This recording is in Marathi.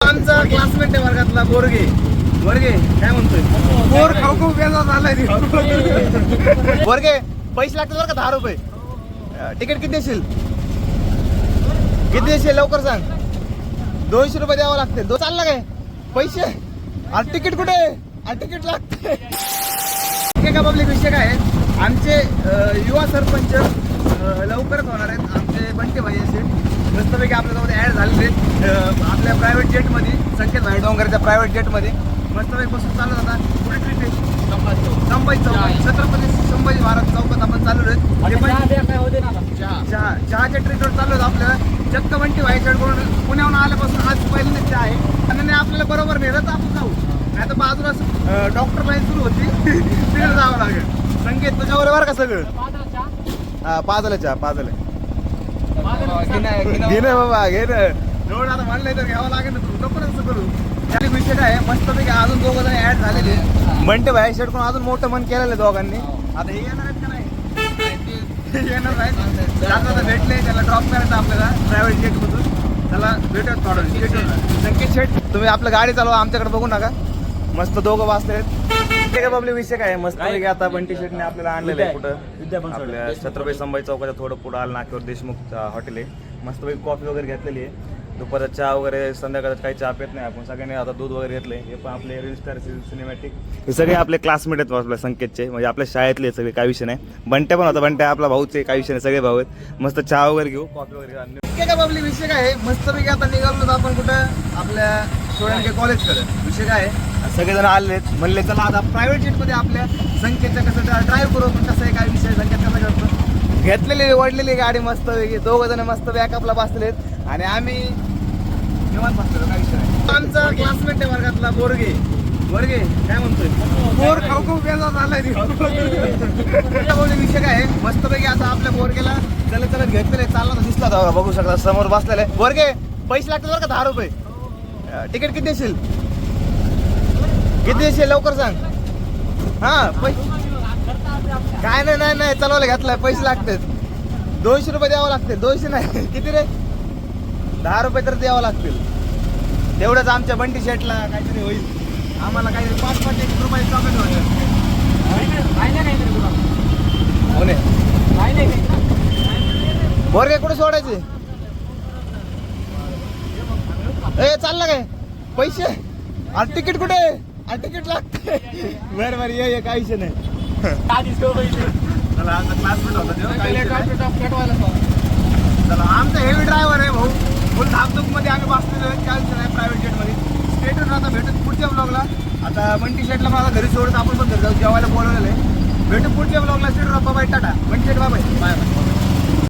आमचा क्लासमेट आहे वर्गातला बोरगे. बोरगे काय म्हणतोय? बोर खाऊ खूप वेगळा झालाय. बोरगे पैसे लागतात बरं का, 10 रुपये. तिकीट किती देशील? किती देशील लवकर सांग. 200 रुपये द्यावं लागते. चालला काय पैसे? आणि तिकीट कुठे? आणि तिकीट लागते. ठीक आहे पब्लिक, विषय काय आहे, आमचे युवा सरपंच लवकरच होणार आहेत. आमचे बंटे भाई असे मस्तपैकी आपल्यासोबत ॲड झालेले आहेत आपल्या प्रायव्हेट जेटमध्ये, संकेत भाई डोंगरच्या प्रायव्हेट जेटमध्ये मस्तपैकी बसून चालू होता. पुढे ट्रिप आहे संभाजी चौक, छत्रपती संभाजी महाराज चौकात आपण चालू आहेत. चहाच्या ट्रीटवर चालू आहेत आपल्याला. चक्क बंटी भाईकडून पुण्याहून आल्यापासून आज पहिल्यांदा चहा आहे. आणि आपल्याला बरोबर नेलं तर आपण जाऊ, नाही तर बाजूला डॉक्टर लाईन सुरू होती तिकडे जावं लागेल. संकेत तुझ्या बरोबर का सगळं? हा पाजलं चहा, पाजलं घे ना बाबा, घे ना. रोड आता म्हणलंय तर घ्यावं लागेल ना, तू नको असं करू. त्याने विषय काय आहे, मस्तपैकी अजून दोघं जण ऍड झालेले. बंटे भाई शेडकडून अजून मोठं मन केलेलं आहे दोघांनी. आता हे येणार आहेत का नाही? येणार आहेत. आता भेटले, त्याला ड्रॉप करायचं आपल्याला प्रायव्हेट जेटमधून. त्याला भेटत थोडं संकेत शेट, तुम्ही आपलं गाडी चालवा, आमच्याकडे बघू नका. मस्त दोघं वाचले आहेत. ठीक आहे बाबली, विषय काय मस्त आता बंटी शेटने आपल्याला आणलेलं आहे कुठं, आपल्या छत्रपती संभाजी चौकाच्या थोडं पुढं आलं नाक्यावर देशमुख हॉटेल आहे. मस्तपैकी कॉफी वगैरे घेतलेली आहे. दुपारचा चहा वगैरे, संध्याकाळचा काही चहा पेत नाही आपण. सगळ्यांनी आता दूध वगैरे घेतले. हे पण आपले रील स्टार सिनेमॅटिक, हे सगळे आपले क्लासमेट आहेत आपल्या संकेतचे, म्हणजे आपल्या शाळेतले सगळे, काही विषय नाही. बंट्या पण होता, बंट्या आपला भाऊचे, काही विषय नाही, सगळे भाऊ आहेत. मस्त चहा वगैरे घेऊ, कॉफी वगैरे घेऊ. ठीक आहे बाबली, विषय काय आहे, मस्तपैकी आता निघालो आपण कुठं, आपल्या सोळंके कॉलेजकडे. विषय काय आहे, सगळेजण आलेत, म्हणले चला आता प्रायव्हेट जेटमध्ये आपल्या संकेतच्या कसं ड्राईव्ह करू. पण कसं आहे, काय विषय, संकेत कसं करतो, घेतलेली वडलेली गाडी मस्त, दोघं जण मस्त बॅकअपला बसलेत आणि आम्ही निवांत बसलेलो, काही विषय नाही. आमचा क्लासमेट आहे वर्गातला बोरगे. बोरगे काय म्हणतोय? बोर खाऊ खूप वेगळा झालाय. विषय काय आहे, मस्तपैकी आता आपल्या बोरगेला चलत चलत घेतलेले, चालला तर दिसला होता, बघू शकता समोर बसलेला आहे. बोरगे पैसे लागतात बरं का, 10 रुपये. तिकीट किती देशील? किती देशील लवकर सांग. हा काय नाही नाही नाही चालवायला घेतलाय, पैसे लागतात. 200 रुपये द्यावं लागतील. 200 नाही, किती रे, 10 रुपये तर द्यावं लागतील. तेवढंच आमच्या बंटी शेटला काहीतरी होईल. आम्हाला काहीतरी 5-5 रुपये चॉकलेट होईल. बोरगे कुठे सोडायचे? ए चालला काय पैसे? आणि तिकीट कुठे? आणि तिकीट लागते. बरं बरं ये, काही विषय नाही. चला आमचा क्लासमेट होता, चला आमचा हेवी ड्रायव्हर आहे भाऊ, फुल धाकधूक मध्ये आम्ही बसलेलो आहे. काय विषय नाही, प्रायव्हेट जेटमध्ये. स्टेटून आता भेटू पुढच्या ब्लॉगला. आता बंटी शेटला मला घरी सोडत, आपण पण घरी जाऊ, जेवायला बोलवलेलं आहे. भेटू पुढच्या ब्लॉगला. स्टेटून बाबाई, टाटा. बंटी शेट बाबाई, बाय बाय.